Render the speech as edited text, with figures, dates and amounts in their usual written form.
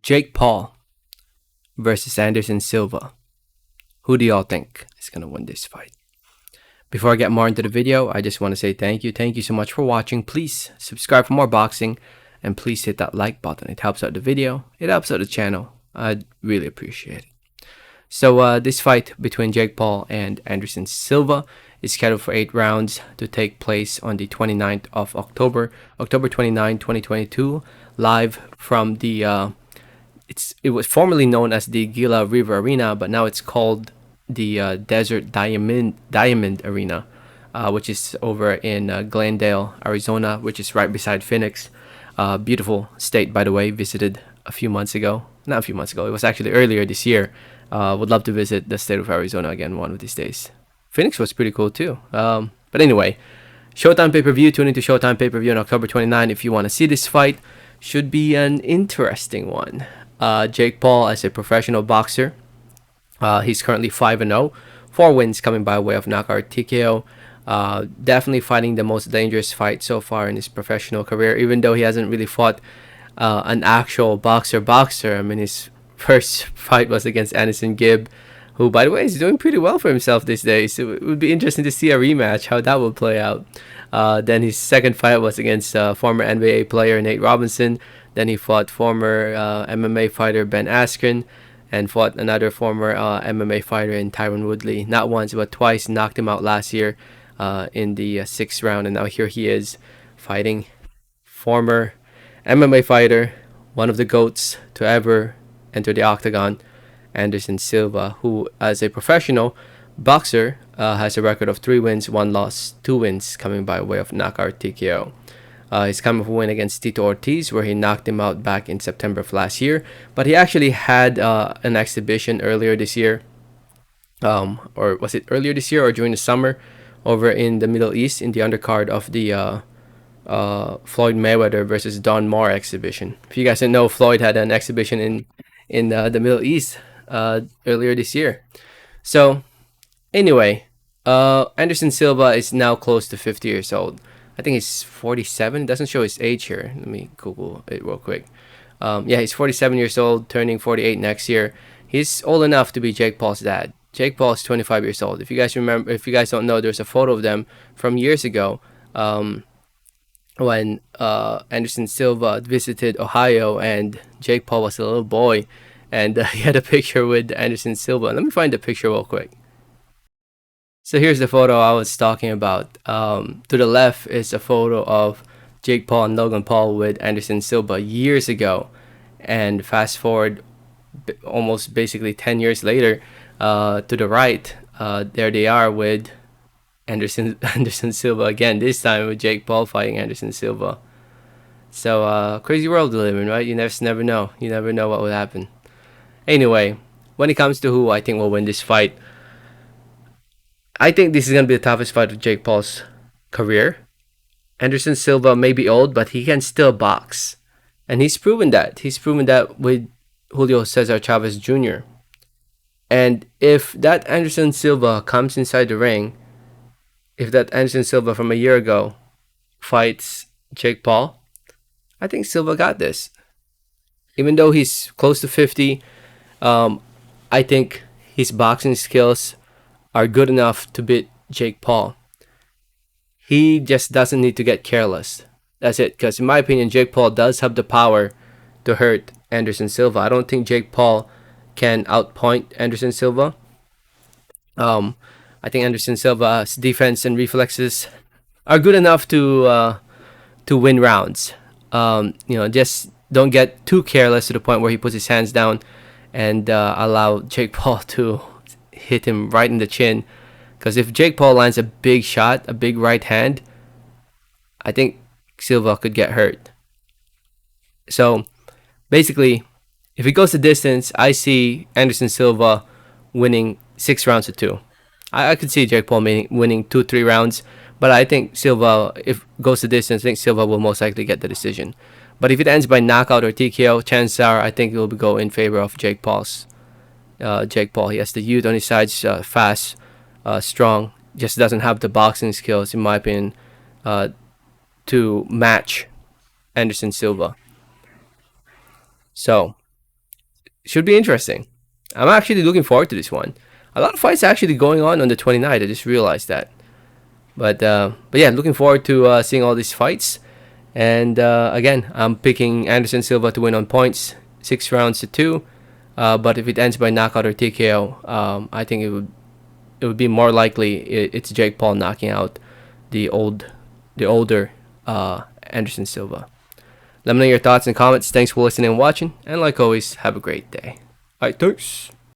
Jake Paul versus Anderson Silva. Who do y'all think is going to win this fight? Before I get more into the video, I just want to say thank you. Thank you so much for watching. Please subscribe for more boxing and please hit that like button. It helps out the video. It helps out the channel. I'd really appreciate it. So this fight between Jake Paul and Anderson Silva is scheduled for 8 rounds to take place on the 29th of October, October 29, 2022, live from the it was formerly known as the Gila River Arena, but now it's called the Desert Diamond Arena, which is over in Glendale, Arizona, which is right beside Phoenix. Beautiful state, by the way. Visited a few months ago. Not a few months ago. It was actually earlier this year. Would love to visit the state of Arizona again one of these days. Phoenix was pretty cool too. But anyway, Showtime pay-per-view. Tune into Showtime pay-per-view on October 29 if you want to see this fight. Should be an interesting one. Jake Paul, as a professional boxer, he's currently 5-0, 4 wins coming by way of knockout TKO. Definitely fighting the most dangerous fight so far in his professional career, even though he hasn't really fought an actual boxer. I mean, his first fight was against Anderson Gibb, who, by the way, is doing pretty well for himself these days. So it would be interesting to see a rematch, how that will play out. Then his second fight was against former NBA player Nate Robinson. Then he fought former MMA fighter Ben Askren and fought another former MMA fighter in Tyron Woodley. Not once, but twice. Knocked him out last year in the 6th round. And now here he is fighting former MMA fighter, one of the GOATs to ever enter the octagon, Anderson Silva, who as a professional boxer has a record of 3 wins, 1 loss, 2 wins coming by way of knockout TKO. He's coming from a win against Tito Ortiz, where he knocked him out back in September of last year. But he actually had an exhibition earlier this year, or was it earlier this year or during the summer, over in the Middle East in the undercard of the Floyd Mayweather versus Don Moore exhibition. If you guys didn't know, Floyd had an exhibition in the Middle East earlier this year. So anyway, Anderson Silva is now close to 50 years old. I think he's 47. It doesn't show his age here. Let me Google it real quick. Yeah, he's 47 years old, turning 48 next year. He's old enough to be Jake Paul's dad. Jake Paul is 25 years old. If you guys remember, if you guys don't know, there's a photo of them from years ago when Anderson Silva visited Ohio and Jake Paul was a little boy, and he had a picture with Anderson Silva. Let me find the picture real quick. So here's the photo I was talking about. To the left is a photo of Jake Paul and Logan Paul with Anderson Silva years ago. And fast forward almost basically 10 years later, to the right, there they are with Anderson Silva again, this time with Jake Paul fighting Anderson Silva. So crazy world to live in, right? You just never know. You never know what will happen. Anyway, when it comes to who I think will win this fight, I think this is going to be the toughest fight of Jake Paul's career. Anderson Silva may be old, but he can still box. And he's proven that. He's proven that with Julio Cesar Chavez Jr. And if that Anderson Silva comes inside the ring, if that Anderson Silva from a year ago fights Jake Paul, I think Silva got this. Even though he's close to 50, I think his boxing skills are good enough to beat Jake Paul. He just doesn't need to get careless. That's it. Because in my opinion, Jake Paul does have the power to hurt Anderson Silva. I don't think Jake Paul can outpoint Anderson Silva. I think Anderson Silva's defense and reflexes are good enough to win rounds. Just don't get too careless to the point where he puts his hands down and allow Jake Paul to hit him right in the chin. Because if Jake Paul lands a big shot, a big right hand, I think Silva could get hurt. So basically, if it goes the distance, I see Anderson Silva winning 6 rounds to 2. I could see Jake Paul winning 2-3 rounds, but I think Silva, if it goes the distance, I think Silva will most likely get the decision. But if it ends by knockout or TKO, chances are I think it will go in favor of Jake Paul. He has the youth on his side, fast, strong, just doesn't have the boxing skills, in my opinion, to match Anderson Silva. So, Should be interesting. I'm actually looking forward to this one. A lot of fights actually going on the 29th. I just realized that. But yeah, looking forward to seeing all these fights. And again, I'm picking Anderson Silva to win on points, 6 rounds to 2. But if it ends by knockout or TKO, I think it would be more likely it's Jake Paul knocking out the older Anderson Silva. Let me know your thoughts and comments. Thanks for listening and watching, and like always, have a great day. Alright, thanks.